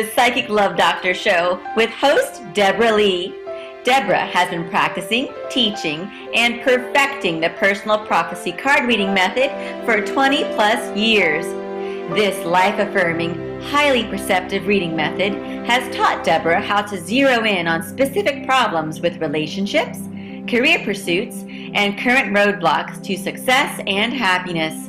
The Psychic Love Doctor Show with host Deborah Lee. Deborah has been practicing, teaching, and perfecting the personal prophecy card reading method for 20 plus years. This life-affirming, highly perceptive reading method has taught Deborah how to zero in on specific problems with relationships, career pursuits, and current roadblocks to success and happiness.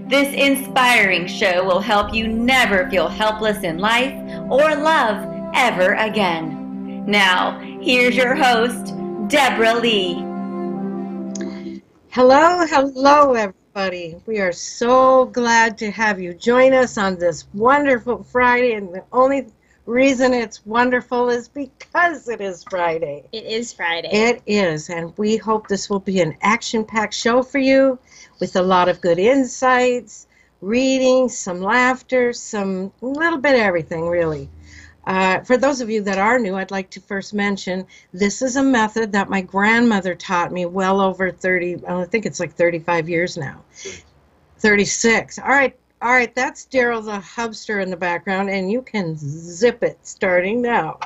This inspiring show will help you never feel helpless in life or love ever again. Now, here's your host, Deborah Lee. Hello, everybody. We are so glad to have you join us on this wonderful Friday, and the only reason it's wonderful is because it is Friday. It is Friday. It is, and we hope this will be an action-packed show for you with a lot of good insights, reading, some laughter, some little bit of everything, really. For those of you that are new, I'd like to first mention this is a method that my grandmother taught me well over 30, I think it's like 35 years now. 36. All right, that's Daryl the hubster in the background, and you can zip it starting now.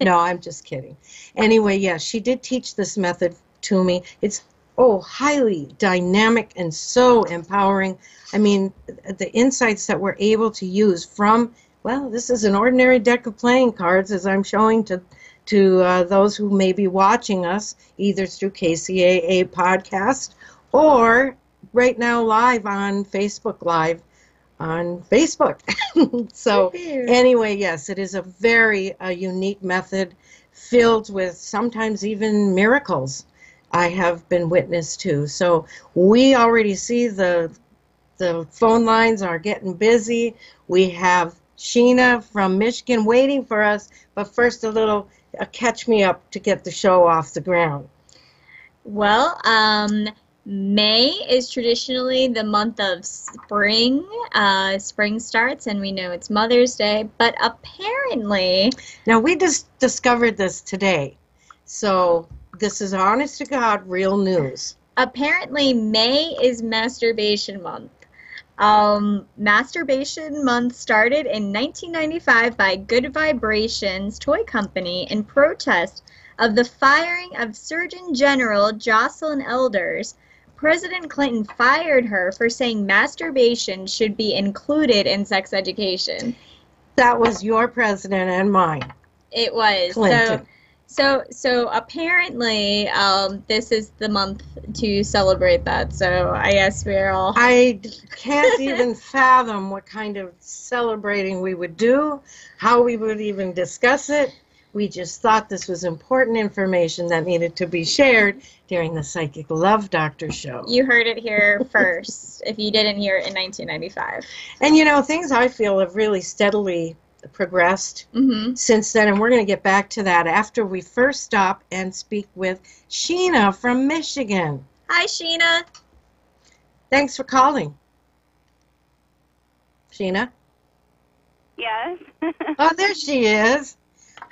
No, I'm just kidding. Anyway, yes, she did teach this method to me. It's highly dynamic and so empowering. I mean, the insights that we're able to use from, well, this is an ordinary deck of playing cards, as I'm showing to those who may be watching us, either through KCAA podcast or right now live on Facebook Live on Facebook. So anyway, yes, it is a very unique method filled with sometimes even miracles I have been witness to. So we already see the phone lines are getting busy. We have Sheena from Michigan waiting for us, but first a little catch me up to get the show off the ground. Well, May is traditionally the month of spring. Spring starts, and we know it's Mother's Day, but apparently... Now, we just discovered this today, so this is honest to God real news. Apparently, May is Masturbation Month. Masturbation Month started in 1995 by Good Vibrations Toy Company in protest of the firing of Surgeon General Jocelyn Elders. President Clinton fired her for saying masturbation should be included in sex education. That was your president and mine. It was. Clinton. So apparently this is the month to celebrate that. So I guess we're all... I can't even fathom what kind of celebrating we would do, how we would even discuss it. We just thought this was important information that needed to be shared during the Psychic Love Doctor show. You heard it here first, if you didn't hear it in 1995. And you know, things I feel have really steadily progressed since then, and we're going to get back to that after we first stop and speak with Sheena from Michigan. Hi, Sheena. Thanks for calling. Sheena? Yes. Oh, there she is.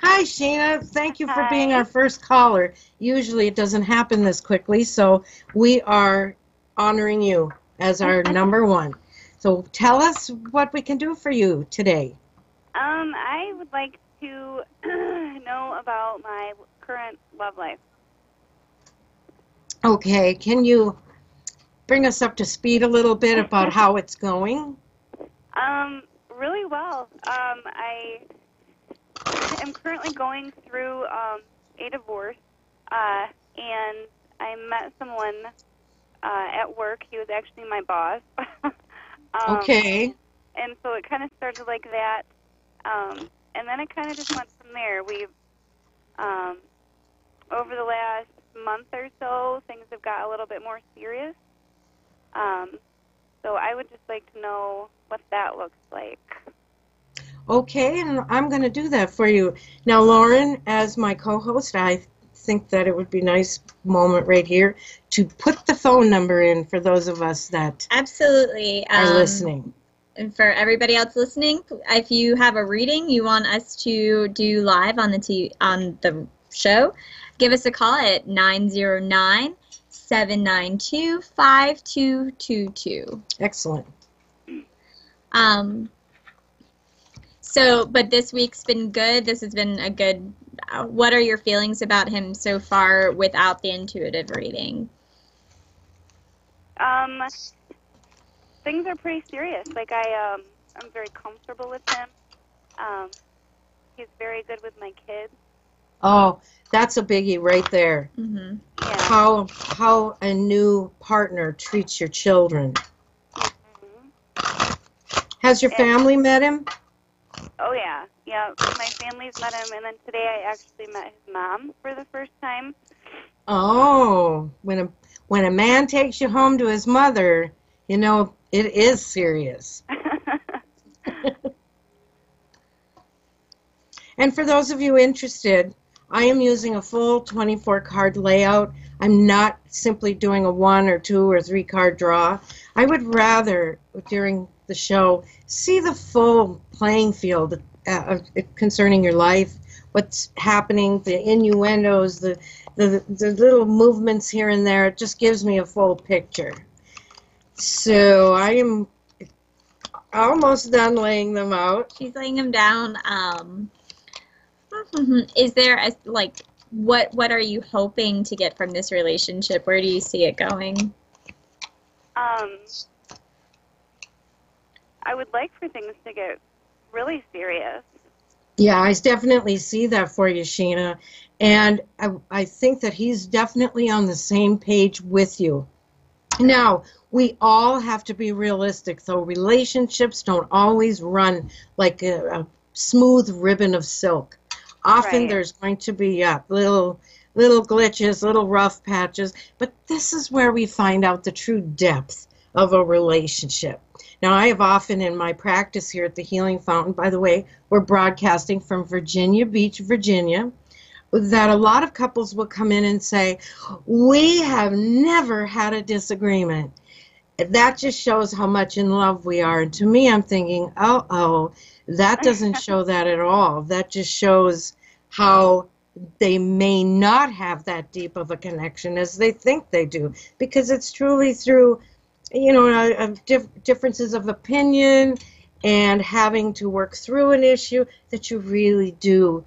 Hi, Sheena. Thank you for being our first caller. Usually it doesn't happen this quickly, so we are honoring you as our number one. So tell us what we can do for you today. I would like to know about my current love life. Okay, can you bring us up to speed a little bit about how it's going? Really well. I am currently going through a divorce, and I met someone at work. He was actually my boss. Okay. And so it kind of started like that. And then it kind of just went from there. We've, over the last month or so, things have got a little bit more serious. So I would just like to know what that looks like. Okay, and I'm going to do that for you. Now, Lauren, as my co-host, I think that it would be a nice moment right here to put the phone number in for those of us that absolutely are listening. And for everybody else listening, if you have a reading you want us to do live on the show, give us a call at 909-792-5222. Excellent. So, but this week's been good. This has been a good. What are your feelings about him so far without the intuitive reading? Things are pretty serious. Like I'm very comfortable with him. He's very good with my kids. Oh, that's a biggie right there. Mm-hmm. Yeah. How a new partner treats your children. Mm-hmm. Has your family met him? Oh yeah, yeah. My family's met him, and then today I actually met his mom for the first time. Oh, when a man takes you home to his mother, you know it is serious. And for those of you interested, I am using a full 24 card layout. I'm not simply doing a 1 or 2 or 3 card draw. I would rather, during the show, see the full playing field concerning your life, what's happening, the innuendos, the little movements here and there. It just gives me a full picture. So I am almost done laying them out. She's laying them down. Is there a, like, what are you hoping to get from this relationship? Where do you see it going? I would like for things to get really serious. Yeah, I definitely see that for you, Sheena. And I think that he's definitely on the same page with you. Now, we all have to be realistic, though. Relationships don't always run like a smooth ribbon of silk. Often there's going to be little glitches, little rough patches, but this is where we find out the true depth of a relationship. Now, I have often in my practice here at the Healing Fountain, by the way, we're broadcasting from Virginia Beach, Virginia, that a lot of couples will come in and say, we have never had a disagreement. That just shows how much in love we are. And to me, I'm thinking, that doesn't show that at all. That just shows how they may not have that deep of a connection as they think they do, because it's truly through, differences of opinion and having to work through an issue that you really do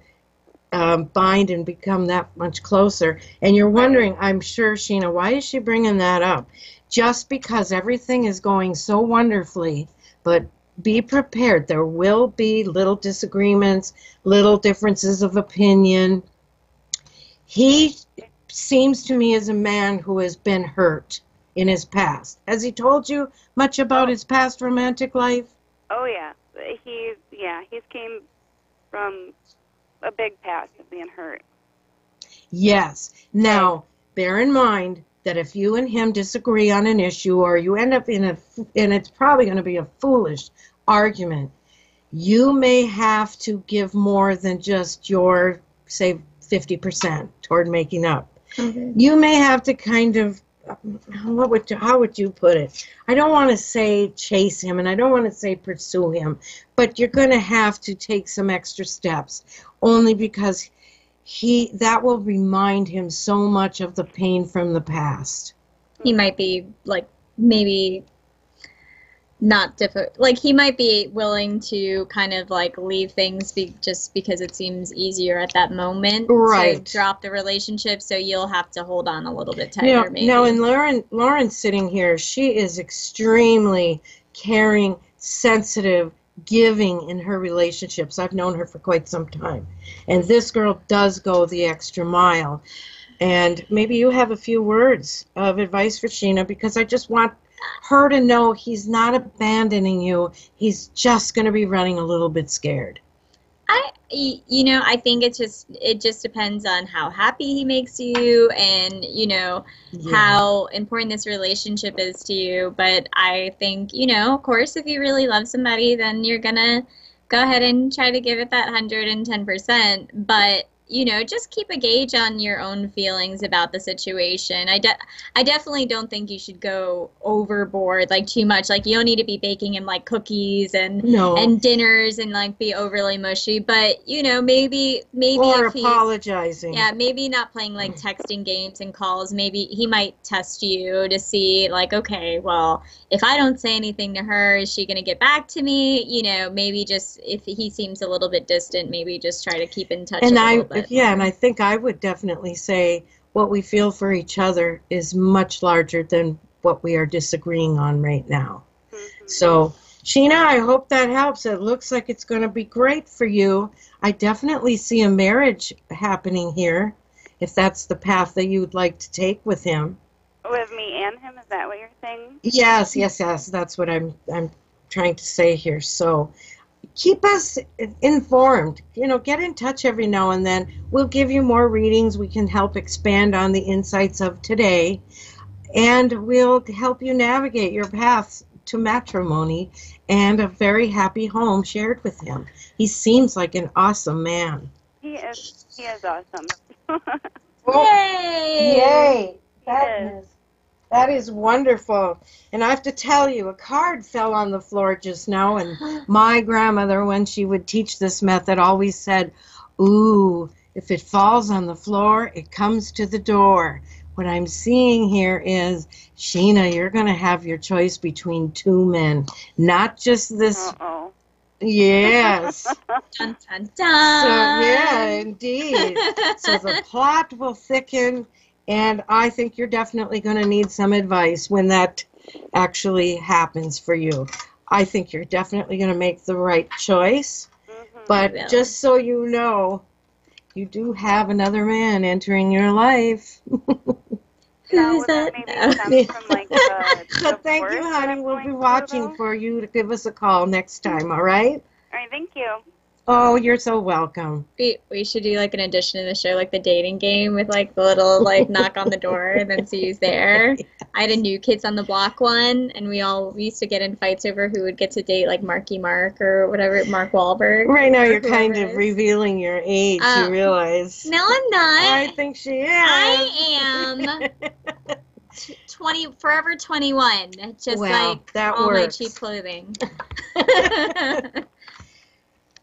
bind and become that much closer. And you're wondering, I'm sure, Sheena, why is she bringing that up? Just because everything is going so wonderfully, but be prepared. There will be little disagreements, little differences of opinion. He seems to me as a man who has been hurt in his past. Has he told you much about his past romantic life? Oh yeah, he's came from a big past of being hurt. Yes. Now, bear in mind that if you and him disagree on an issue, or you end up and it's probably going to be a foolish argument, you may have to give more than just your, say, 50% toward making up. Okay. You may have to kind of, how would you put it? I don't want to say chase him, and I don't want to say pursue him, but you're going to have to take some extra steps, only because that will remind him so much of the pain from the past. He might be, like, maybe not difficult. Like, he might be willing to kind of, like, leave things just because it seems easier at that moment. Right. To drop the relationship, so you'll have to hold on a little bit tighter, maybe. No, and Lauren's sitting here. She is extremely caring, sensitive, giving in her relationships. I've known her for quite some time. And this girl does go the extra mile. And maybe you have a few words of advice for Sheena, because I just want her to know he's not abandoning you. He's just going to be running a little bit scared. I think it just depends on how happy he makes you, and how important this relationship is to you. But I think, of course, if you really love somebody, then you're gonna go ahead and try to give it that 110%. But just keep a gauge on your own feelings about the situation. I definitely don't think you should go overboard, like too much. Like, you don't need to be baking him like cookies and dinners and like be overly mushy. But maybe or if apologizing. Yeah, maybe not playing like texting games and calls. Maybe he might test you to see like, okay, well, if I don't say anything to her, is she going to get back to me? Maybe just if he seems a little bit distant, maybe just try to keep in touch a little bit. Yeah, and I think I would definitely say what we feel for each other is much larger than what we are disagreeing on right now. Mm-hmm. So, Sheena, I hope that helps. It looks like it's going to be great for you. I definitely see a marriage happening here, if that's the path that you would like to take with him. With me and him, is that what you're saying? Yes. That's what I'm trying to say here. So, keep us informed. Get in touch every now and then. We'll give you more readings. We can help expand on the insights of today, and we'll help you navigate your paths to matrimony and a very happy home shared with him. He seems like an awesome man. He is awesome. Yay! That is wonderful. And I have to tell you, a card fell on the floor just now, and my grandmother, when she would teach this method, always said, ooh, if it falls on the floor, it comes to the door. What I'm seeing here is, Sheena, you're going to have your choice between two men, not just this. Uh-oh. Yes. Dun, dun, dun. So, yeah, indeed. So the plot will thicken, and I think you're definitely going to need some advice when that actually happens for you. I think you're definitely going to make the right choice. Mm-hmm. But just so you know, you do have another man entering your life. Who is that? But thank you, honey. We'll be watching for you to give us a call next time, all right? All right, thank you. Oh, you're so welcome. We should do like an edition of the show, like the dating game with like the little like knock on the door and then see who's there. I had a New Kids on the Block one, and we used to get in fights over who would get to date like Marky Mark or whatever, Mark Wahlberg. Right now you're kind of revealing your age, you realize. No, I'm not. I think she is. I am 20, forever 21. Just like that all works. my cheap clothing.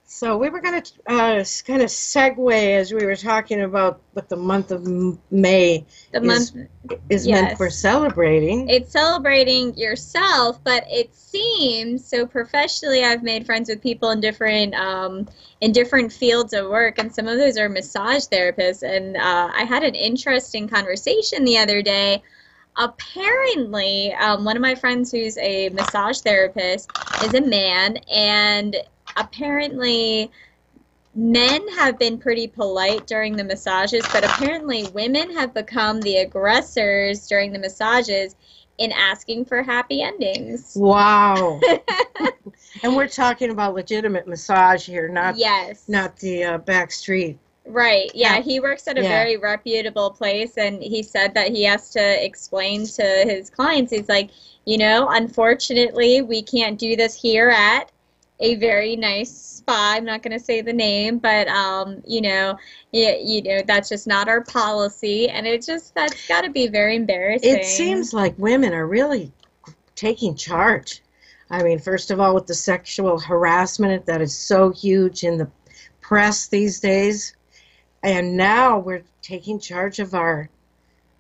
So we were going to kind of segue as we were talking about what the month of May is meant for celebrating. It's celebrating yourself, but it seems so professionally. I've made friends with people in different fields of work, and some of those are massage therapists. And I had an interesting conversation the other day. Apparently, one of my friends who's a massage therapist is a man, and apparently men have been pretty polite during the massages, but apparently women have become the aggressors during the massages in asking for happy endings. Wow. And we're talking about legitimate massage here, not the back street. Right. Yeah, he works at a very reputable place, and he said that he has to explain to his clients, he's like, unfortunately, we can't do this here at a very nice spa. I'm not going to say the name, but that's just not our policy, and that's got to be very embarrassing. It seems like women are really taking charge. I mean, first of all, with the sexual harassment that is so huge in the press these days, and now we're taking charge of our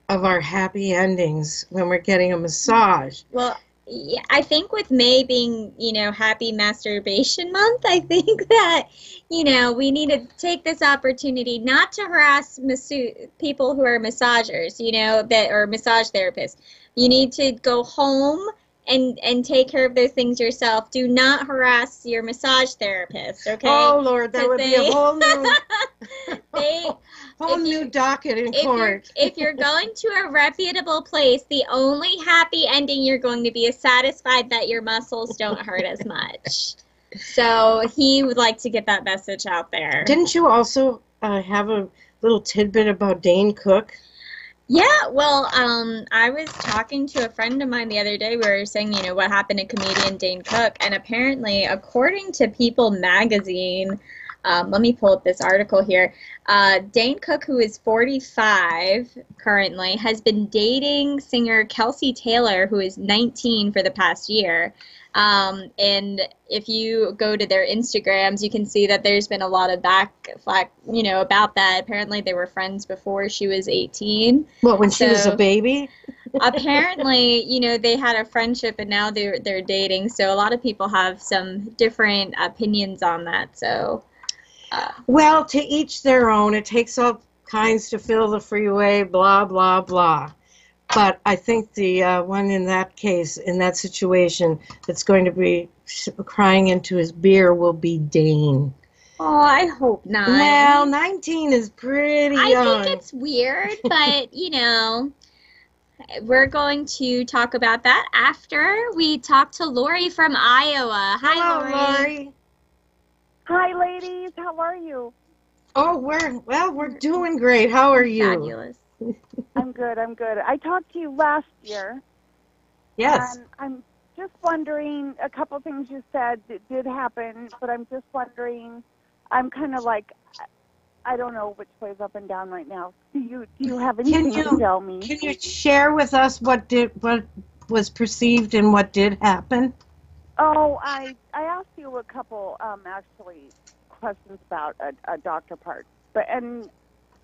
happy endings when we're getting a massage. Well, yeah, I think with May being, Happy Masturbation Month, I think that, we need to take this opportunity not to harass people who are massagers, that are massage therapists. You need to go home and take care of those things yourself. Do not harass your massage therapist, okay? Oh, Lord, that would be a whole new docket in court. If you're going to a reputable place, the only happy ending you're going to be is satisfied that your muscles don't hurt as much. So he would like to get that message out there. Didn't you also have a little tidbit about Dane Cook? Yeah, well, I was talking to a friend of mine the other day. We were saying, what happened to comedian Dane Cook, and apparently, according to People magazine, Let me pull up this article here. Dane Cook, who is 45 currently, has been dating singer Kelsey Taylor, who is 19 for the past year. And if you go to their Instagrams, you can see that there's been a lot of backflack, about that. Apparently they were friends before she was 18. Well, when she was a baby? Apparently, they had a friendship and now they're dating. So a lot of people have some different opinions on that. So, well, to each their own. It takes all kinds to fill the freeway, blah, blah, blah. But I think the one in that case, in that situation, that's going to be crying into his beer will be Dane. Oh, I hope not. Well, 19 is pretty young. I think it's weird, but, we're going to talk about that after we talk to Lori from Iowa. Hi, Hello, Lori. Hi, ladies. How are you? Oh, we're doing great. How are you? Fabulous. I'm good. I talked to you last year. Yes. And I'm just wondering, a couple things you said that did happen, but I'm just wondering, I'm kind of like, I don't know which way's up and down right now. Do you have anything to tell me? Can you share with us what was perceived and what did happen? Oh, I asked you a couple actually questions about a doctor part, and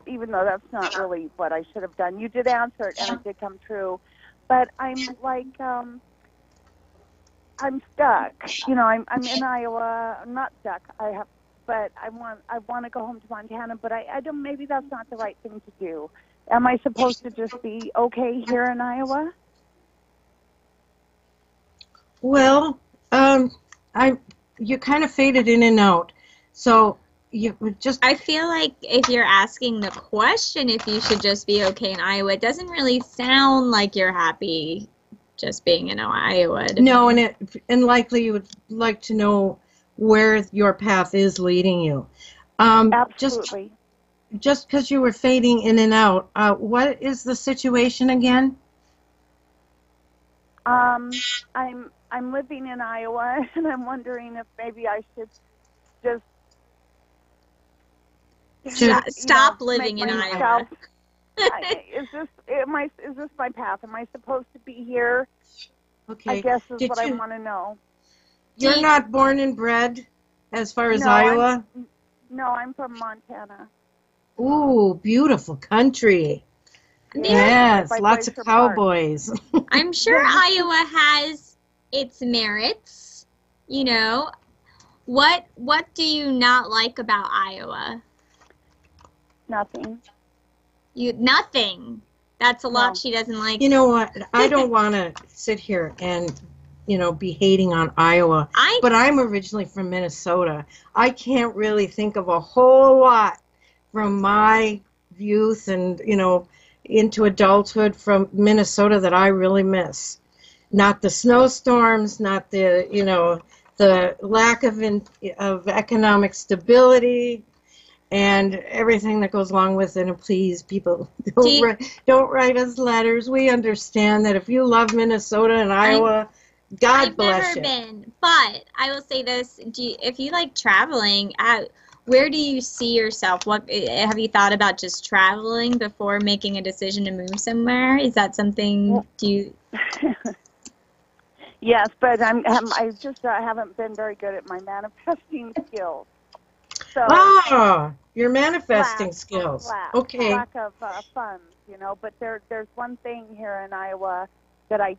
even though that's not really what I should have done, you did answer it and it did come true. But I'm like I'm stuck. I'm in Iowa. I'm not stuck. But I want to go home to Montana. But I don't. Maybe that's not the right thing to do. Am I supposed to just be okay here in Iowa? Well, you kind of faded in and out. So you just. I feel like if you're asking the question if you should just be okay in Iowa, it doesn't really sound like you're happy just being in Iowa. No, and likely you would like to know where your path is leading you. Absolutely. Just because you were fading in and out, what is the situation again? I'm living in Iowa, and I'm wondering if maybe I should just stop living in Iowa. Is this my path? Am I supposed to be here? Okay. I guess is what I want to know. You're not born and bred as far as Iowa? I'm from Montana. Ooh, beautiful country. Yes, lots of cowboys. I'm sure Iowa has its merits. What do you not like about Iowa? Nothing. Nothing. That's a lot she doesn't like. You know what? I don't want to sit here and, be hating on Iowa. But I'm originally from Minnesota. I can't really think of a whole lot from my youth and, into adulthood from Minnesota that I really miss. Not the snowstorms, not the, the lack of economic stability and everything that goes along with it. And please, people, don't write us letters. We understand that if you love Minnesota and Iowa, God bless you. I've never been, but I will say this: if you like traveling, where do you see yourself? What have you thought about just traveling before making a decision to move somewhere? Is that something? Yes, but I just haven't been very good at my manifesting skills. So your manifesting skills. Okay. Lack of funds, But there's one thing here in Iowa that I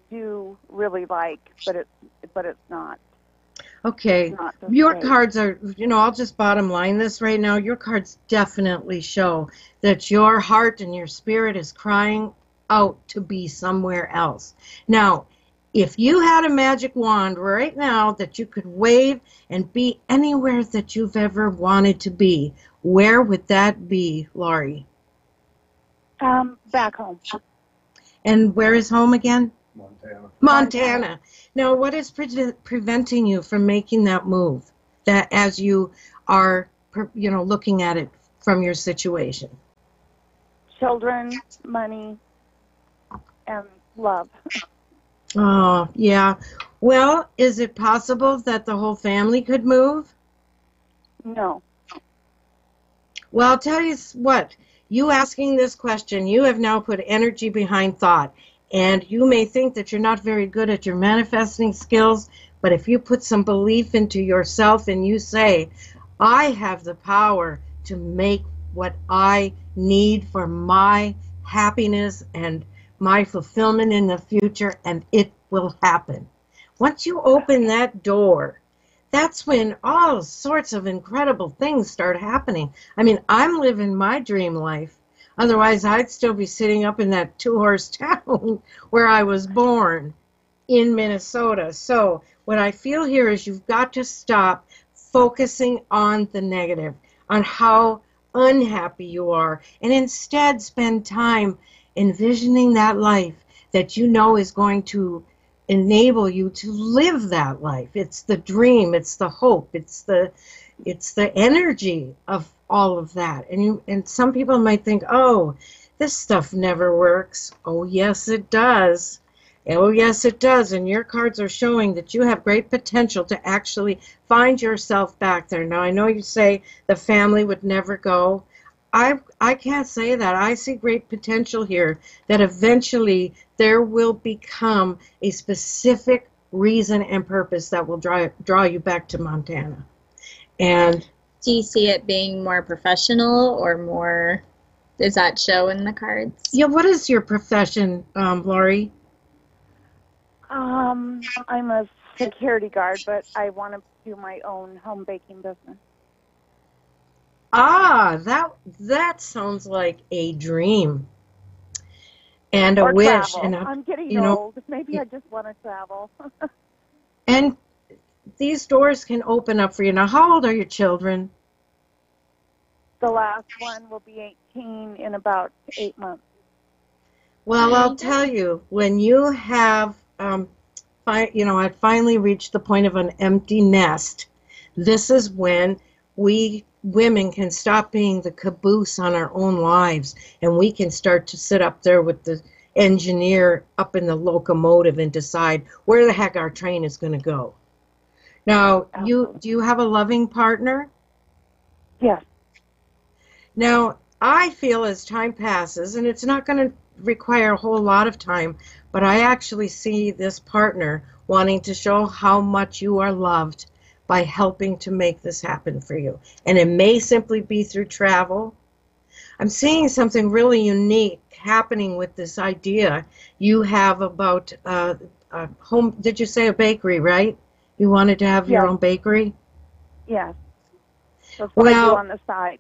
do really like, but it's not. Okay. Your cards are, I'll just bottom line this right now. Your cards definitely show that your heart and your spirit is crying out to be somewhere else. Now, if you had a magic wand right now that you could wave and be anywhere that you've ever wanted to be, where would that be, Laurie? Back home. And where is home again? Montana. Now, what is preventing you from making that move? That as you are, looking at it from your situation. Children, money, and love. Oh, yeah. Well, is it possible that the whole family could move? No. Well, I'll tell you what, you asking this question, you have now put energy behind thought. And you may think that you're not very good at your manifesting skills, but if you put some belief into yourself and you say, I have the power to make what I need for my happiness and my fulfillment in the future, and it will happen. Once you open that door, that's when all sorts of incredible things start happening. I mean, I'm living my dream life. Otherwise, I'd still be sitting up in that two-horse town where I was born in Minnesota. So what I feel here is you've got to stop focusing on the negative, on how unhappy you are, and instead spend time envisioning that life that you know is going to enable you to live that life. It's the dream, it's the hope, it's the energy of all of that. And some people might think, oh, this stuff never works. Oh yes it does. Oh yes it does. And your cards are showing that you have great potential to actually find yourself back there. Now I know you say the family would never go. I can't say that. I see great potential here that eventually there will become a specific reason and purpose that will draw you back to Montana. And do you see it being more professional or more, does that show in the cards? Yeah, what is your profession, Lori? I'm a security guard, but I want to do my own home baking business. Ah, that sounds like a dream and a or wish. Travel. And I'm getting know, old. Maybe I just want to travel. And these doors can open up for you. Now, how old are your children? The last one will be 18 in about 8 months. Well, I'll tell you, when you have, I finally reached the point of an empty nest, this is when we women can stop being the caboose on our own lives, and we can start to sit up there with the engineer up in the locomotive and decide where the heck our train is going to go. Now, do you have a loving partner? Yes. Now, I feel as time passes, and it's not going to require a whole lot of time, but I actually see this partner wanting to show how much you are loved by helping to make this happen for you. And it may simply be through travel. I'm seeing something really unique happening with this idea you have about home. Did you say a bakery, right? You wanted to have your own bakery? Yes. That's what I do on the side.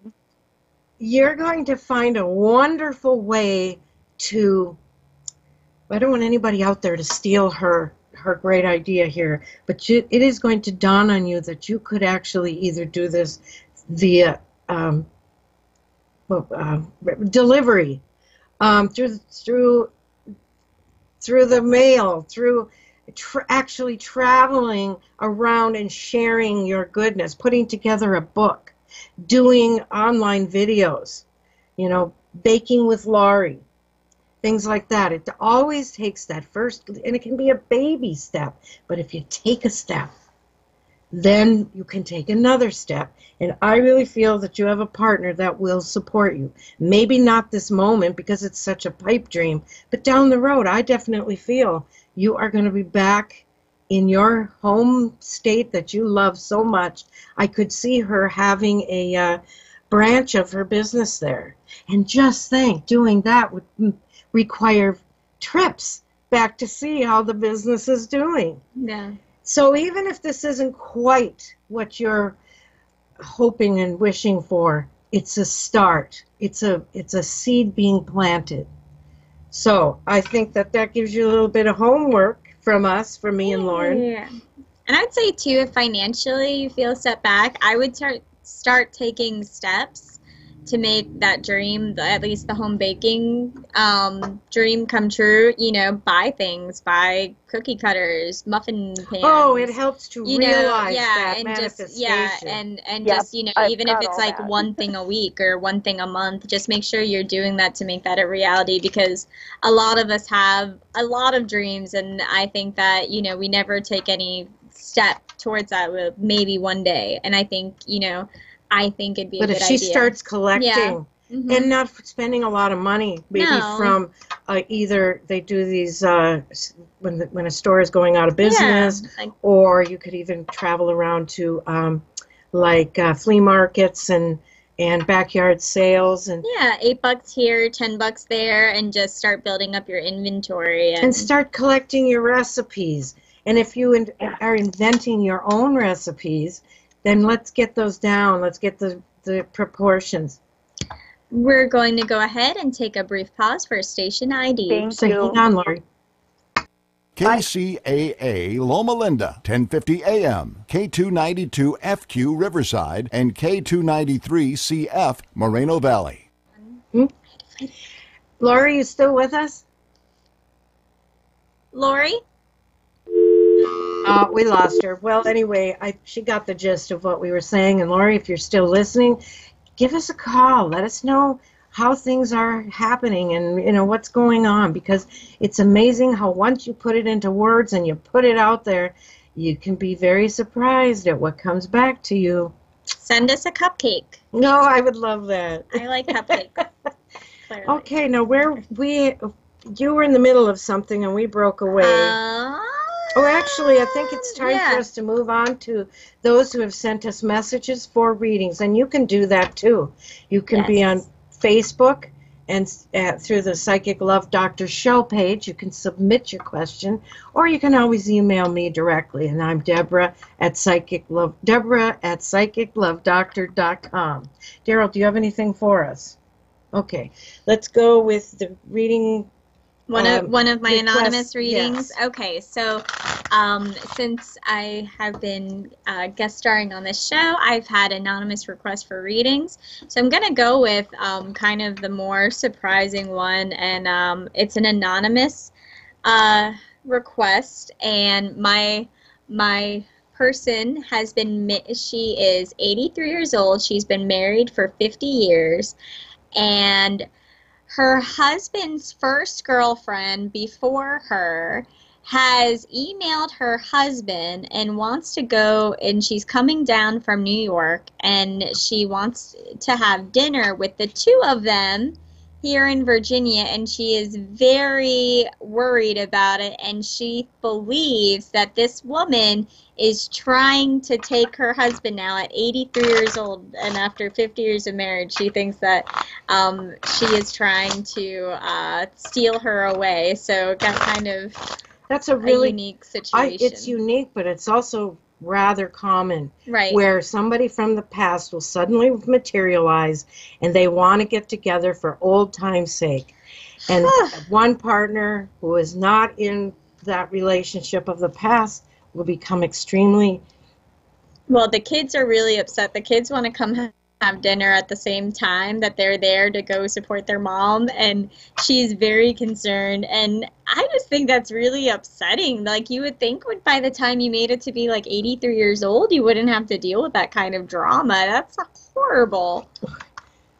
You're going to find a wonderful way to, I don't want anybody out there to steal her great idea here, but it is going to dawn on you that you could actually either do this via delivery, through the mail, through actually traveling around and sharing your goodness, putting together a book, doing online videos, baking with Laurie, things like that. It always takes that first, and it can be a baby step, but if you take a step, then you can take another step. And I really feel that you have a partner that will support you. Maybe not this moment because it's such a pipe dream, but down the road, I definitely feel you are going to be back in your home state that you love so much. I could see her having a branch of her business there. And just think, doing that would require trips back to see how the business is doing. Yeah. So even if this isn't quite what you're hoping and wishing for, it's a start. It's a seed being planted. So I think that gives you a little bit of homework from us, from me and Lauren. Yeah. And I'd say too, if financially you feel set back, I would start taking steps to make that dream, at least the home baking dream, come true. Buy things, buy cookie cutters, muffin pans. Oh, it helps to realize that and manifestation. Just even if it's like one thing a week or one thing a month, just make sure you're doing that to make that a reality, because a lot of us have a lot of dreams, and I think that we never take any step towards that. Maybe one day, and I think I think it'd be a But good if she idea. starts collecting Yeah. Mhm. and not spending a lot of money, maybe No. from either they do these when a store is going out of business, like, or you could even travel around to flea markets and backyard sales and yeah, $8 here, $10 there, and just start building up your inventory and start collecting your recipes. And if you are inventing your own recipes, then let's get those down. Let's get the proportions. We're going to go ahead and take a brief pause for station ID. Thank So you. hang on, Lori. KCAA Loma Linda, 1050 AM, K292FQ Riverside, and K293CF Moreno Valley. Lori, you still with us? Lori? We lost her. Well, anyway, she got the gist of what we were saying. And Lori, if you're still listening, give us a call. Let us know how things are happening and what's going on, because it's amazing how once you put it into words and you put it out there, you can be very surprised at what comes back to you. Send us a cupcake. No, I would love that. I like cupcakes. Clearly. Okay, now you were in the middle of something and we broke away. Oh, actually, I think it's time for us to move on to those who have sent us messages for readings, and you can do that too. You can be on Facebook and through the Psychic Love Doctor show page. You can submit your question, or you can always email me directly, and I'm Deborah at psychiclovedoctor.com. Daryl, do you have anything for us? Okay, let's go with the reading. One of my anonymous readings. Yes. Okay, so since I have been guest starring on this show, I've had anonymous requests for readings. So I'm gonna go with kind of the more surprising one, and it's an anonymous request. And my person has been. She is 83 years old. She's been married for 50 years, and her husband's first girlfriend before her has emailed her husband and wants to go, and she's coming down from New York, and she wants to have dinner with the two of them here in Virginia, and she is very worried about it, and she believes that this woman is trying to take her husband now at 83 years old, and after 50 years of marriage, she thinks that she is trying to steal her away. So it got kind of That's a really unique situation. It's unique, but it's also rather common, right? Where somebody from the past will suddenly materialize and they want to get together for old time's sake. And one partner who is not in that relationship of the past will become extremely... Well, the kids are really upset. The kids want to come have dinner at the same time that they're there to go support their mom, and she's very concerned, and I just think that's really upsetting. Like, you would think by the time you made it to be like 83 years old, you wouldn't have to deal with that kind of drama. That's horrible.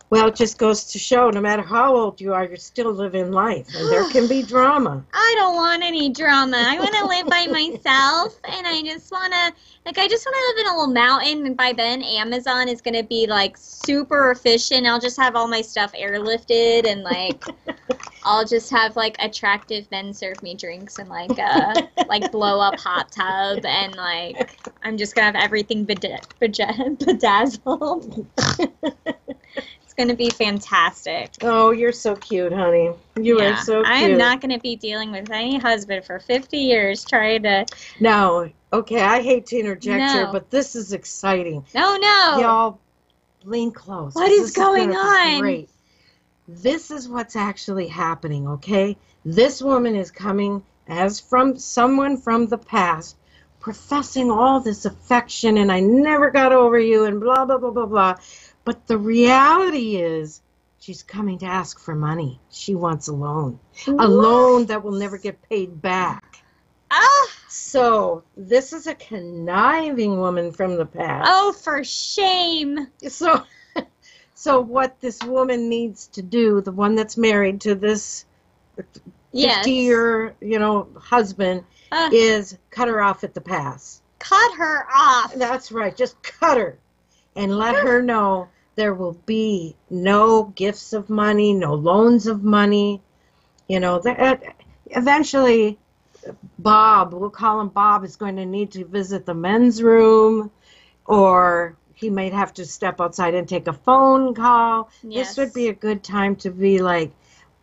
Well, it just goes to show, no matter how old you are, you're still living life, and there can be drama. I don't want any drama. I want to live by myself, and I just want to live in a little mountain, and by then Amazon is going to be, like, super efficient. I'll just have all my stuff airlifted, and, like, I'll just have, like, attractive men serve me drinks and, like, like, blow-up hot tub, and, like, I'm just going to have everything bedazzled. Going to be fantastic. Oh, you're so cute, honey. You are so cute. I am not going to be dealing with any husband for 50 years trying to... No. Okay, I hate to interject here, but this is exciting. No. Y'all, lean close. What is going on? Great. This is what's actually happening, okay? This woman is coming as from someone from the past, professing all this affection, and I never got over you, and blah, blah, blah, blah, blah. But the reality is she's coming to ask for money. She wants a loan. What? A loan that will never get paid back. So this is a conniving woman from the past. Oh, for shame. So what this woman needs to do, the one that's married to this 50-year, husband, is cut her off at the pass. Cut her off. That's right. Just cut her. and let her know there will be no gifts of money, no loans of money. You know, eventually Bob, we'll call him Bob, is going to need to visit the men's room, or he might have to step outside and take a phone call. Yes. This would be a good time to be like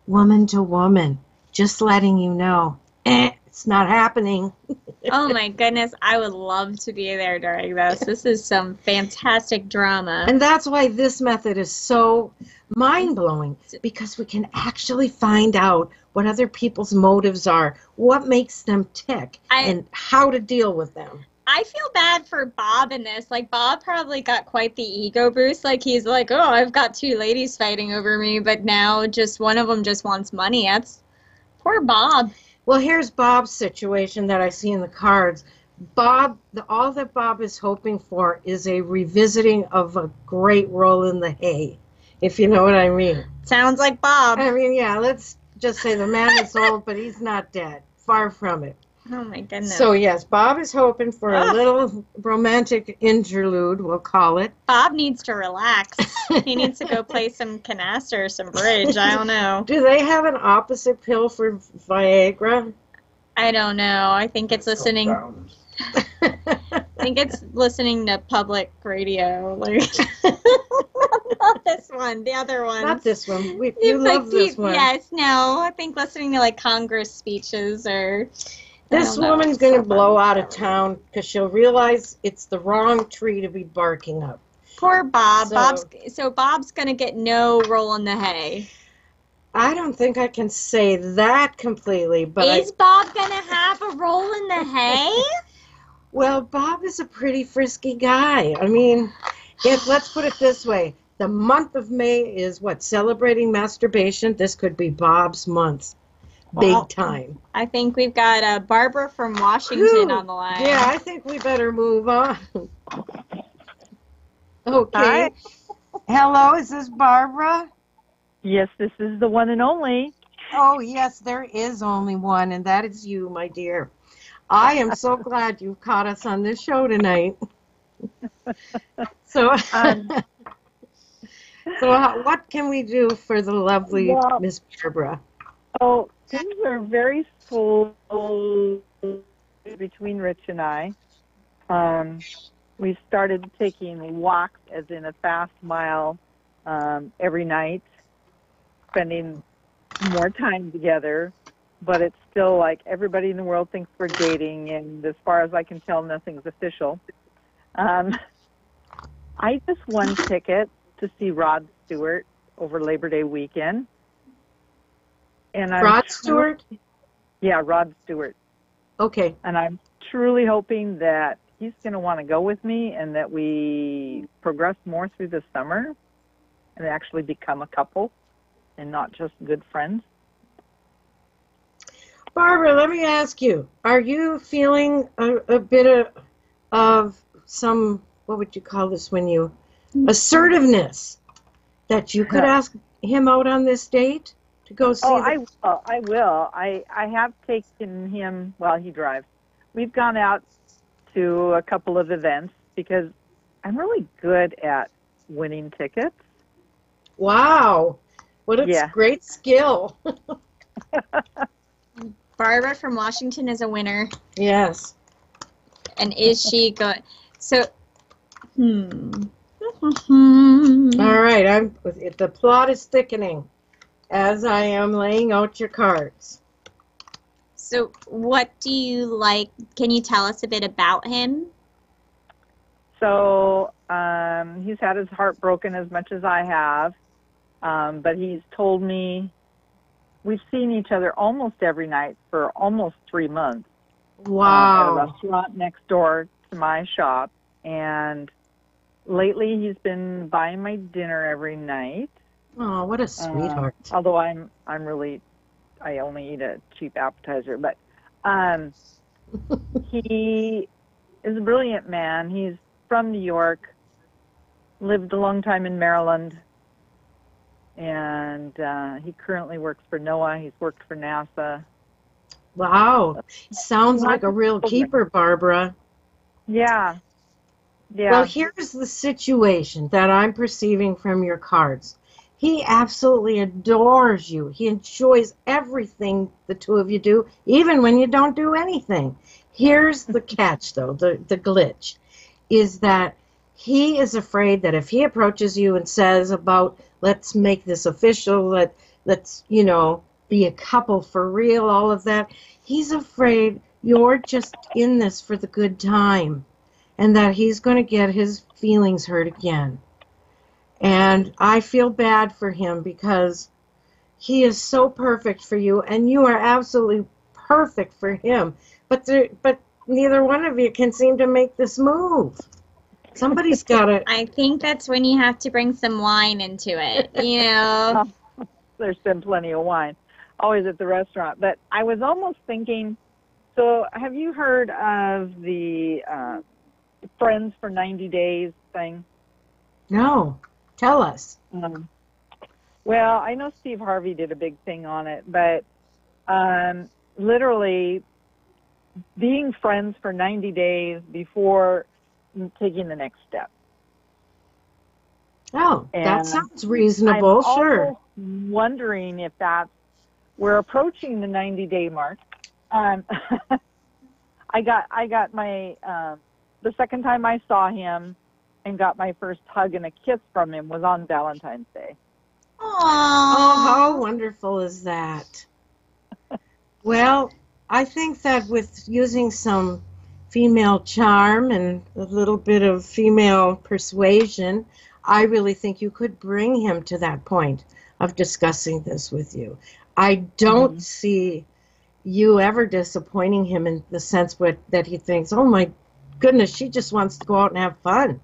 woman to woman, just letting you know, it's not happening. Oh my goodness, I would love to be there during this. This is some fantastic drama. And that's why this method is so mind-blowing, because we can actually find out what other people's motives are, what makes them tick, and how to deal with them. I feel bad for Bob in this. Like, Bob probably got quite the ego boost. Like, he's like, oh, I've got two ladies fighting over me, but now just one of them just wants money. That's poor Bob. Well, here's Bob's situation that I see in the cards. Bob, all that Bob is hoping for is a revisiting of a great roll in the hay, if you know what I mean. Sounds like Bob. I mean, yeah, let's just say the man is old, but he's not dead. Far from it. Oh, my goodness. So, yes, Bob is hoping for a little romantic interlude, we'll call it. Bob needs to relax. He needs to go play some canasta or some bridge. I don't know. Do they have an opposite pill for Viagra? I don't know. I think it's listening. I think it's listening to public radio. Like, not this one. The other one. Not this one. You love this one. Yes. No. I think listening to like Congress speeches or. This woman's going to blow out of town because she'll realize it's the wrong tree to be barking up. Poor Bob. Bob's going to get no roll in the hay. I don't think I can say that completely, but is Bob going to have a roll in the hay? Well, Bob is a pretty frisky guy. I mean, let's put it this way. The month of May is what? Celebrating masturbation. This could be Bob's month. Big time. I think we've got Barbara from Washington on the line. Yeah, I think we better move on. Okay. Hi. Hello, is this Barbara? Yes, this is the one and only. Oh, yes, there is only one, and that is you, my dear. I am so glad you caught us on this show tonight. So, what can we do for the lovely Miss Barbara? Oh, things are very full between Rich and I. We started taking walks, as in a fast mile, every night, spending more time together. But it's still like everybody in the world thinks we're dating, and as far as I can tell, nothing's official. I just won tickets to see Rod Stewart over Labor Day weekend. And Rod Stewart? Yeah, Rod Stewart. Okay. And I'm truly hoping that he's going to want to go with me and that we progress more through the summer and actually become a couple and not just good friends. Barbara, let me ask you, are you feeling a bit of some, what would you call this when you, assertiveness that you could ask him out on this date? To go see I will. I have taken him while he drives. We've gone out to a couple of events because I'm good at winning tickets. Wow. What a great skill. Barbara from Washington is a winner. Yes. And is she going? So, All right. The plot is thickening as I am laying out your cards. So what do you like? Can you tell us a bit about him? So he's had his heart broken as much as I have, but he's told me we've seen each other almost every night for almost 3 months. Wow. At a restaurant next door to my shop, and lately he's been buying my dinner every night. Oh, what a sweetheart. Although I only eat a cheap appetizer, but he is a brilliant man. He's from New York, lived a long time in Maryland, and he currently works for NOAA. He's worked for NASA. Wow. Sounds like a real keeper, Barbara. Yeah. Yeah. Well, here's the situation that I'm perceiving from your cards. He absolutely adores you. He enjoys everything the two of you do, even when you don't do anything. Here's the catch, though, the glitch, is that he is afraid that if he approaches you and says about, let's make this official, let's, be a couple for real, all of that, he's afraid you're just in this for the good time and that he's going to get his feelings hurt again. And I feel bad for him because he is so perfect for you, and you are absolutely perfect for him. But neither one of you can seem to make this move. Somebody's got to. I think that's when you have to bring some wine into it, you know. There's been plenty of wine, always at the restaurant. But I was almost thinking, so have you heard of the Friends for 90 Days thing? No. Tell us. Well, I know Steve Harvey did a big thing on it, but literally being friends for 90 days before taking the next step. Oh, And that sounds reasonable, I'm sure. Wondering if we're approaching the 90-day mark. I got my, the second time I saw him and got my first hug and a kiss from him was on Valentine's Day. Oh, how wonderful is that? Well, I think that with using some female charm and a little bit of female persuasion, I really think you could bring him to that point of discussing this with you. I don't see you ever disappointing him in the sense that he thinks, oh my goodness, she just wants to go out and have fun.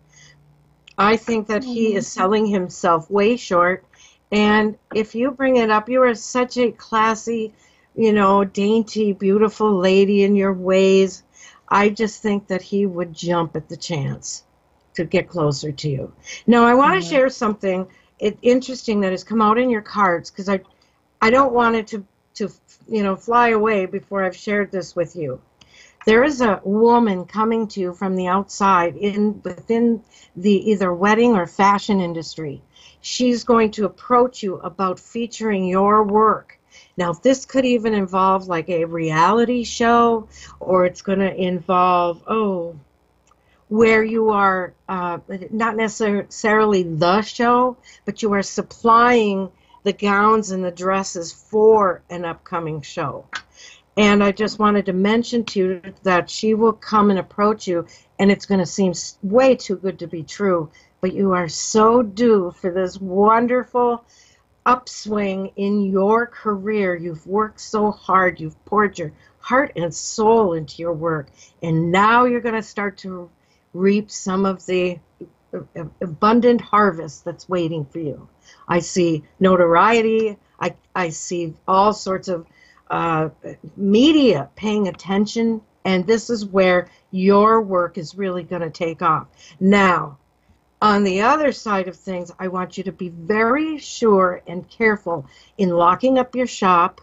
I think that he is selling himself way short. And if you bring it up, you are such a classy, dainty, beautiful lady in your ways. I just think that he would jump at the chance to get closer to you. Now, I want to share something interesting that has come out in your cards, because I don't want it to fly away before I've shared this with you. There is a woman coming to you from the outside within the either wedding or fashion industry. She's going to approach you about featuring your work. Now, this could even involve like a reality show, or it's going to involve, where you are not necessarily the show, but you are supplying the gowns and the dresses for an upcoming show. And I just wanted to mention to you that she will come and approach you, and it's going to seem way too good to be true, but you are so due for this wonderful upswing in your career. You've worked so hard. You've poured your heart and soul into your work, and now you're going to start to reap some of the abundant harvest that's waiting for you. I see notoriety. I see all sorts of media paying attention, and this is where your work is really going to take off. Now, on the other side of things, I want you to be very sure and careful in locking up your shop,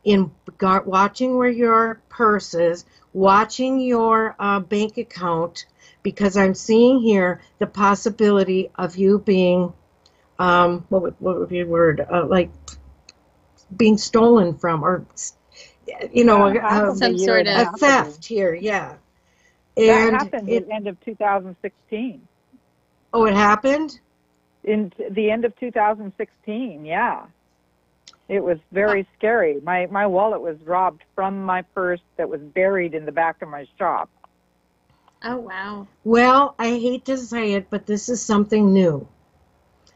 in watching where your purse is, watching your bank account, because I'm seeing here the possibility of you being, what would be a word, like being stolen from, or some sort of a theft here, yeah. And that happened at the end of 2016. Oh, it happened? In the end of 2016, yeah. It was very scary. My wallet was robbed from my purse that was buried in the back of my shop. Oh, wow. Well, I hate to say it, but this is something new.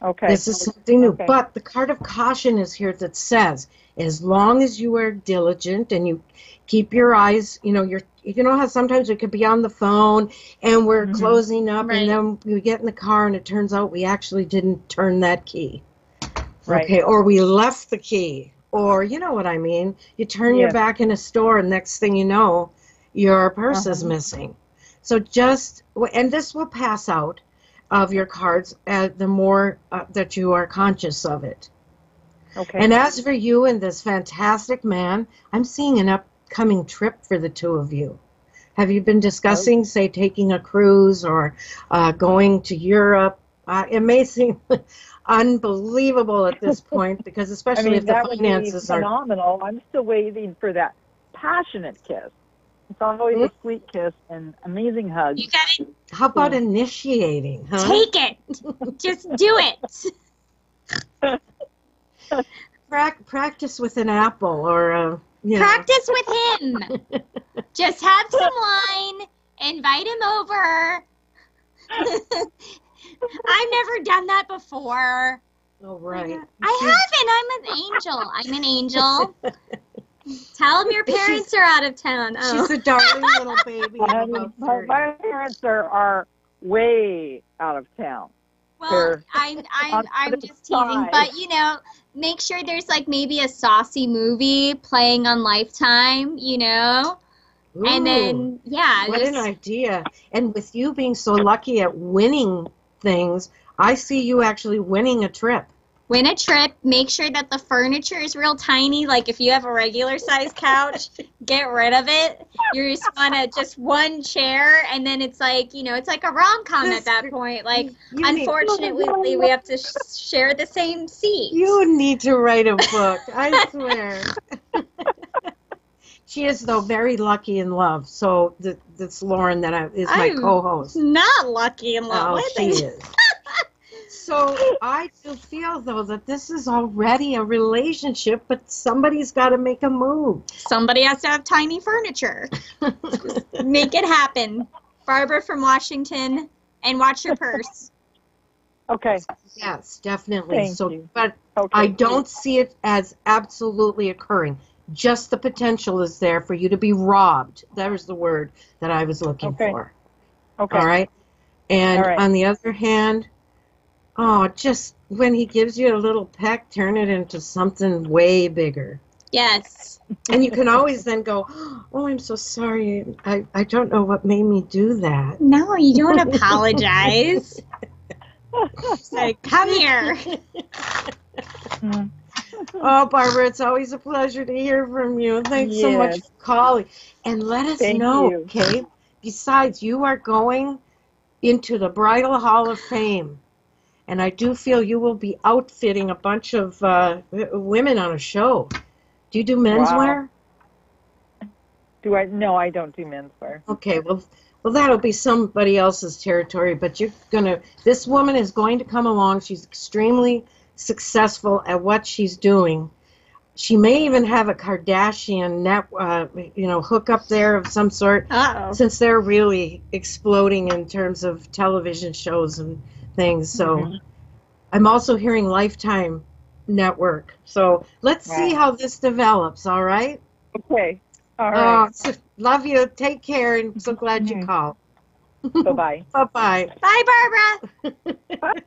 Okay. This is something new. Okay. But the card of caution is here that says, as long as you are diligent and you keep your eyes, you know how sometimes we could be on the phone and we're closing up, Right. and then we get in the car and it turns out we actually didn't turn that key. Right. Okay, or we left the key, or you know what I mean. You turn your back in a store, and next thing you know, your purse is missing. So and this will pass out of your cards the more that you are conscious of it. Okay. And as for you and this fantastic man, I'm seeing an upcoming trip for the two of you. Have you been discussing, say, taking a cruise or going to Europe? Amazing, unbelievable at this point, because especially if the that would be finances are... phenomenal. I'm still waiting for that passionate kiss. It's always a sweet kiss and amazing hug. You got it. How about initiating, huh? Take it. Just do it. Practice with an apple or... Practice with him. Just have some wine. Invite him over. I've never done that before. Oh, right. I haven't. I'm an angel. I'm an angel. Tell him your parents are out of town. Oh. She's a darling little baby. My parents are way out of town. Well, I'm just teasing, but you know, make sure there's like maybe a saucy movie playing on Lifetime, you know, Ooh, and then what an idea! And with you being so lucky at winning things, I see you actually winning a trip. Win a trip. Make sure that the furniture is real tiny. Like if you have a regular size couch, get rid of it. You just want just one chair, and then it's like, you know, it's like a rom-com at that point. Like, unfortunately, we have to share the same seat. You need to write a book, I swear. She is, though, very lucky in love. So that's Lauren is my co-host. Not lucky in love. Oh, she is. So I do feel, though, that this is already a relationship, but somebody's got to make a move. Somebody has to have tiny furniture. Just make it happen. Barbara from Washington, and watch your purse. Okay. Yes, definitely. Thank you. But okay. I don't see it as absolutely occurring. Just the potential is there for you to be robbed. That was the word that I was looking for. Okay. All right? And on the other hand, just when he gives you a little peck, turn it into something way bigger. Yes. And you can always then go, oh, I'm so sorry. I don't know what made me do that. No, you don't apologize. Just like, come here. Oh, Barbara, it's always a pleasure to hear from you. Thanks so much for calling. And let us know, okay? Besides, you are going into the Bridal Hall of Fame. And I do feel you will be outfitting a bunch of women on a show. Do you do menswear? Do I? No, I don't do menswear. Okay, well, that'll be somebody else's territory. But this woman is going to come along. She's extremely successful at what she's doing. She may even have a Kardashian hookup there of some sort. Since they're really exploding in terms of television shows and things. So I'm also hearing Lifetime Network. So let's see how this develops, all right? Okay. All right. So love you. Take care, and so glad you called. Bye-bye. Bye-bye. Bye, Barbara.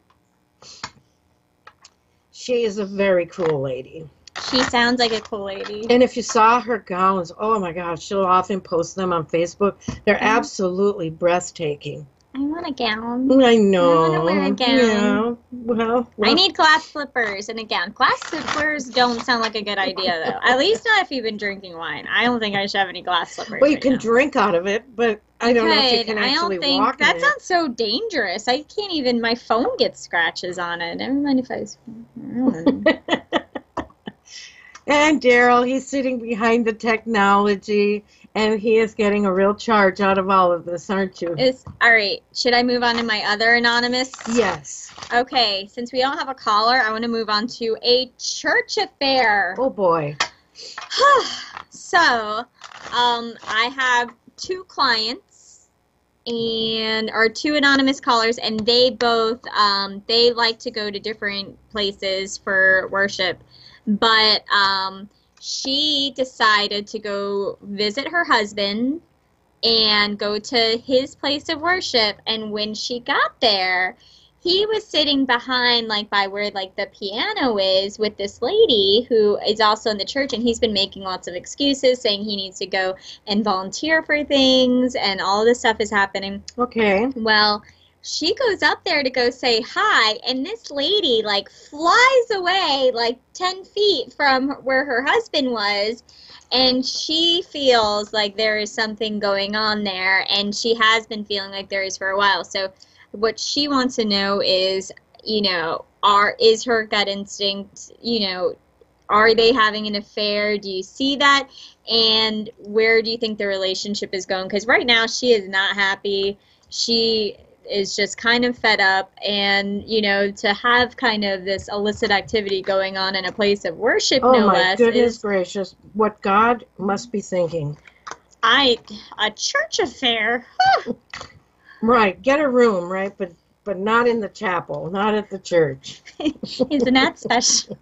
She is a very cool lady. She sounds like a cool lady. And if you saw her gowns, oh my gosh, she'll often post them on Facebook. They're absolutely breathtaking. I want a gown. I know. I want to wear a gown. Yeah. Well, I need glass slippers and a gown. Glass slippers don't sound like a good idea, though. At least not if you've been drinking wine. I don't think I should have any glass slippers. Well, you can drink out of it, but I don't know if you can actually walk in it. That sounds so dangerous. I can't even, my phone gets scratches on it. Never mind if I don't know. And Daryl, he's sitting behind the technology, and he is getting a real charge out of all of this, aren't you? All right. Should I move on to my other anonymous? Yes. Okay. Since we don't have a caller, I want to move on to a church affair. Oh, boy. So, I have two clients or two anonymous callers, and they both, they like to go to different places for worship. But she decided to go visit her husband and go to his place of worship. And when she got there, he was sitting behind, like, by where, like, the piano is with this lady who is also in the church. And he's been making lots of excuses, saying he needs to go and volunteer for things. And all this stuff is happening. Okay. Well, she goes up there to go say hi, and this lady, like, flies away, like, 10 feet from where her husband was, and she feels like there is something going on there, and she has been feeling like there is for a while. So what she wants to know is, is her gut instinct, are they having an affair? Do you see that? And where do you think the relationship is going? Because right now she is not happy. She is just kind of fed up. And, to have kind of this illicit activity going on in a place of worship, Oh, no my less, goodness gracious. What God must be thinking. a church affair. Right. Get a room, right? But not in the chapel, not at the church. Isn't that special?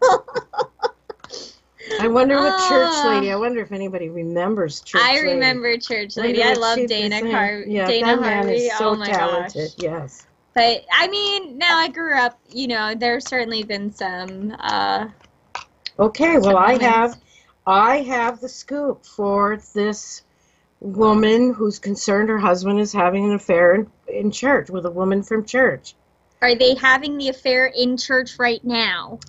I wonder what church lady. I wonder if anybody remembers church lady. I remember church lady. I love Dana Harvey. Yeah, Dana that man Harvey. is so Oh my talented. gosh. Yes. But I mean, now I grew up. There's certainly been some. Okay. Well, moments. I have the scoop for this woman who's concerned her husband is having an affair in church with a woman from church. Are they having the affair in church right now?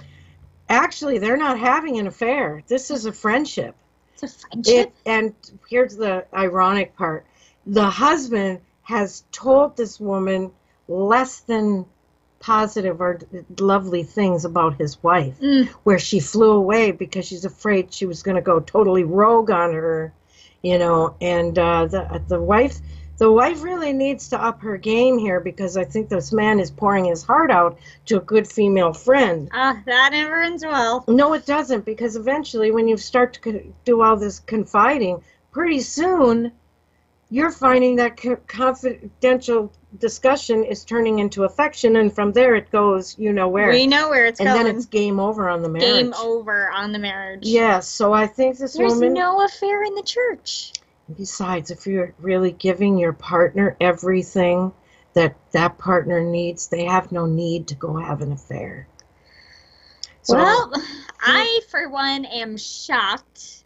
Actually, they're not having an affair. This is a friendship. It's a friendship? And here's the ironic part. The husband has told this woman less than positive or lovely things about his wife, where she flew away because she's afraid she was going to go totally rogue on her, and the wife really needs to up her game here, because I think this man is pouring his heart out to a good female friend. That never ends well. No, it doesn't, because eventually when you start to do all this confiding, pretty soon you're finding that confidential discussion is turning into affection, and from there it goes, where. We know where it's going. And then it's game over on the marriage. Game over on the marriage. Yes, so I think There's woman... no affair in the church. Besides, if you're really giving your partner everything that partner needs, they have no need to go have an affair. So, well, I, for one, am shocked.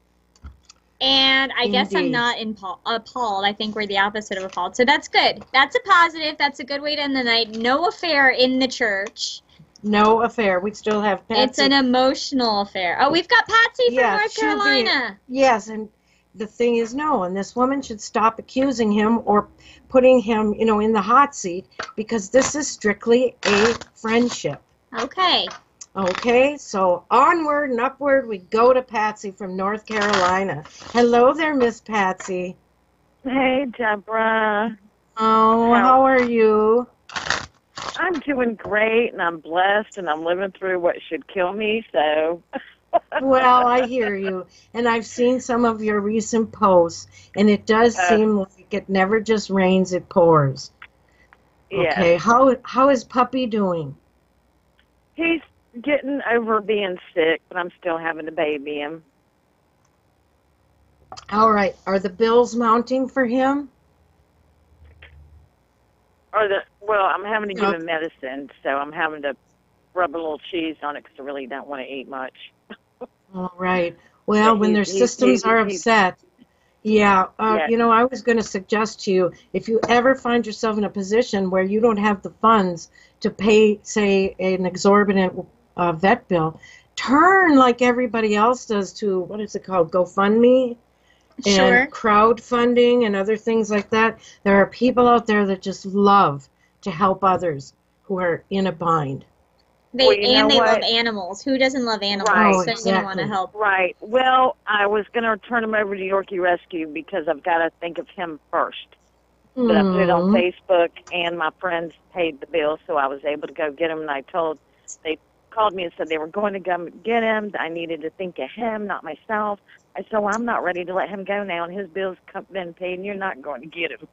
And I guess I'm not appalled. I think we're the opposite of appalled. So that's good. That's a positive. That's a good way to end the night. No affair in the church. No affair. We still have Patsy. It's an emotional affair. Oh, we've got Patsy from North Carolina. Yes, and the thing is, no, and this woman should stop accusing him or putting him, in the hot seat, because this is strictly a friendship. Okay. Okay, so onward and upward we go to Patsy from North Carolina. Hello there, Miss Patsy. Hey, Deborah. Oh, how are you? I'm doing great, and I'm blessed, and I'm living through what should kill me, so... Well, I hear you, and I've seen some of your recent posts, and it does seem like it never just rains, it pours. Yeah. Okay, how is Puppy doing? He's getting over being sick, but I'm still having to baby him. All right, are the bills mounting for him? Well, I'm having to give him medicine, so I'm having to rub a little cheese on it because I really don't want to eat much. All right. Well, when their systems are upset, I was going to suggest to you, if you ever find yourself in a position where you don't have the funds to pay, say, an exorbitant vet bill, turn like everybody else does to, what is it called, GoFundMe? And crowdfunding and other things like that. There are people out there that just love to help others who are in a bind. They love animals. Who doesn't love animals? Right. So exactly. They want to help. Right. Well, I was going to turn him over to Yorkie Rescue because I've got to think of him first. But I put it on Facebook, and my friends paid the bill, so I was able to go get him. And they called me and said they were going to go get him. I needed to think of him, not myself. I said, well, I'm not ready to let him go now, and his bill's been paid, and you're not going to get him.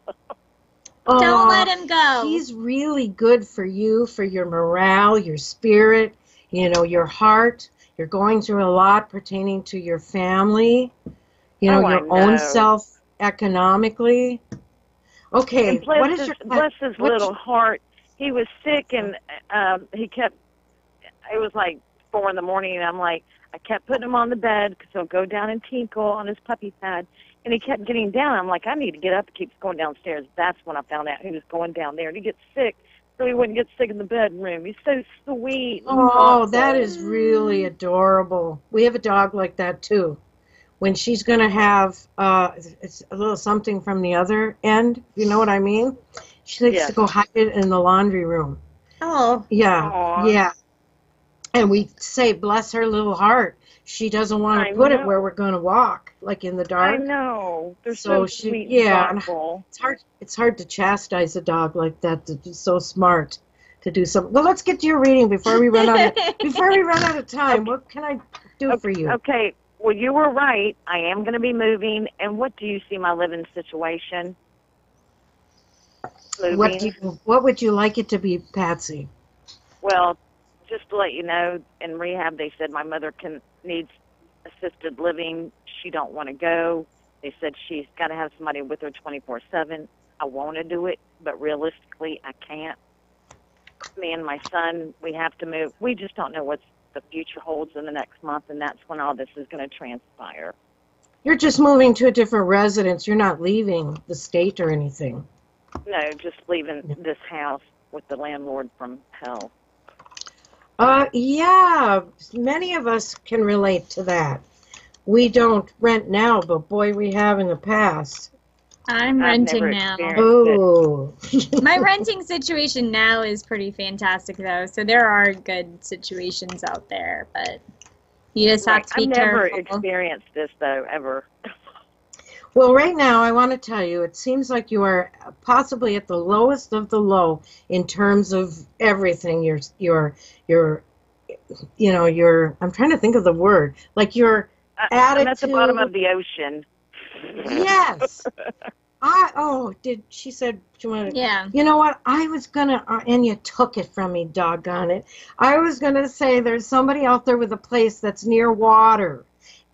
Don't let him go. He's really good for you, for your morale, your spirit, your heart. You're going through a lot pertaining to your family, your own self economically. Okay, and bless his little heart. He was sick, and it was like 4 in the morning, and I kept putting him on the bed because he'll go down and tinkle on his puppy pad. And he kept getting down. I'm like, I need to get up. He keeps going downstairs. That's when I found out he was going down there. And he gets sick. so he wouldn't get sick in the bedroom. He's so sweet. And Oh, thoughtful. that is really adorable. We have a dog like that too. When she's going to have it's a little something from the other end, you know what I mean? She likes Yes. to go hide it in the laundry room. Oh, Yeah, Aw. yeah. And we say, bless her little heart. She doesn't want I to put it know. where we're going to walk, like in the I dark. know. They're So so she- sweet yeah, and thoughtful. It's hard to chastise a dog like that. To be so smart to do something. Well, let's get to your reading before we run out of time. What can I do for you? Okay. Well, you were right. I am going to be moving. And what do you see my living situation? Moving. What would you like it to be, Patsy? Well, just to let you know, in rehab they said my mother needs assisted living. She don't want to go. They said she's got to have somebody with her 24/7. I want to do it, but realistically, I can't. Me and my son, we have to move. We just don't know what the future holds in the next month, and that's when all this is going to transpire. You're just moving to a different residence. You're not leaving the state or anything. No, just leaving this house with the landlord from hell. Yeah, many of us can relate to that. We don't rent now, but boy, we have in the past. I'm I've renting never now. experienced Oh. My renting situation now is pretty fantastic, though. So there are good situations out there, but you just have to be I've never careful. experienced this, though, ever. Well, right now, I want to tell you, it seems like you are possibly at the lowest of the low in terms of everything. I'm trying to think of the word, like your attitude. I'm at the bottom of the ocean. Yes. She said she wanted to. Yeah. You know what? I was going to, and you took it from me, doggone it. I was going to say there's somebody out there with a place that's near water.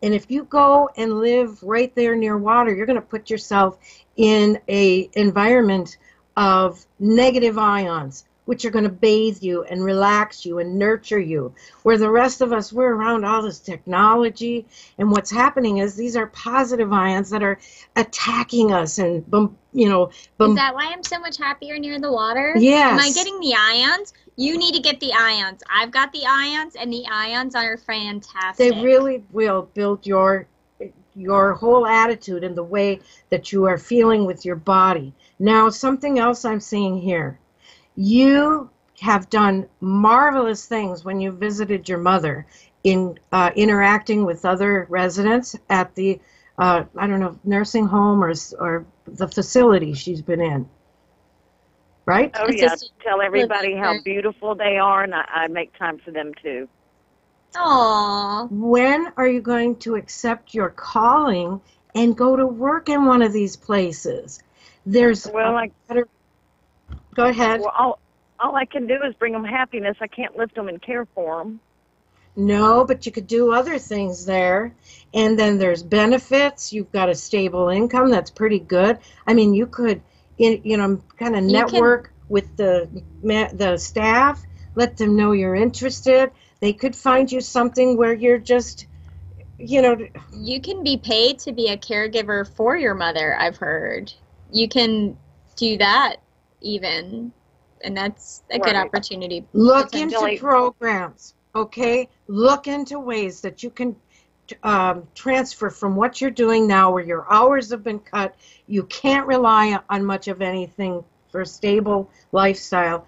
And if you go and live right there near water, you're going to put yourself in a environment of negative ions, which are going to bathe you and relax you and nurture you. Where the rest of us, we're around all this technology, and what's happening is these are positive ions that are attacking us and Is that why I'm so much happier near the water? Yes. Am I getting the ions? You need to get the ions. I've got the ions, and the ions are fantastic. They really will build your whole attitude and the way that you are feeling with your body. Now, something else I'm seeing here. You have done marvelous things when you visited your mother in interacting with other residents at the, nursing home or the facility she's been in. Right? Oh, yeah. Tell everybody how beautiful they are, and I make time for them, too. Aww. When are you going to accept your calling and go to work in one of these places? Go ahead. Well, all I can do is bring them happiness. I can't lift them and care for them. No, but you could do other things there. And then there's benefits. You've got a stable income. That's pretty good. I mean, you could, kind of network with the staff. Let them know you're interested. They could find you something where you're just, You can be paid to be a caregiver for your mother, I've heard. You can do that even, and that's a good opportunity. Look into programs, okay? Look into ways that you can transfer from what you're doing now where your hours have been cut. You can't rely on much of anything for a stable lifestyle.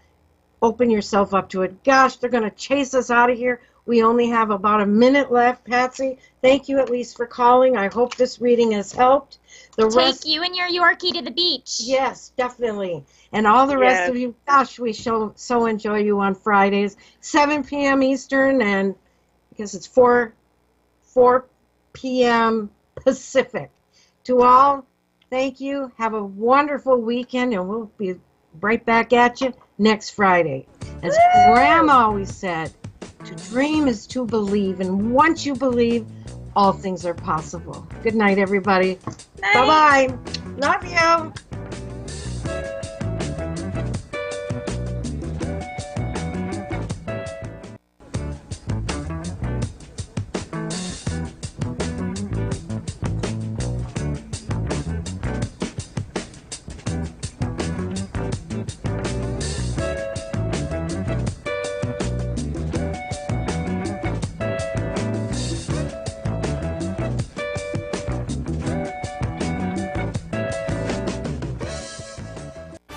Open yourself up to it. Gosh, they're going to chase us out of here. We only have about a minute left. Patsy, thank you at least for calling. I hope this reading has helped. Take you and your Yorkie to the beach. Yes, definitely. And all the rest of you, gosh, we so enjoy you on Fridays, 7 p.m. Eastern, and I guess it's 4 p.m. Pacific. To all, thank you. Have a wonderful weekend, and we'll be right back at you next Friday. As Grandma always said, to dream is to believe, and once you believe, all things are possible. Good night, everybody. Night. Bye-bye. Love you.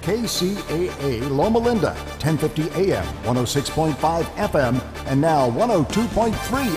KCAA Loma Linda, 1050 AM, 106.5 FM, and now 102.3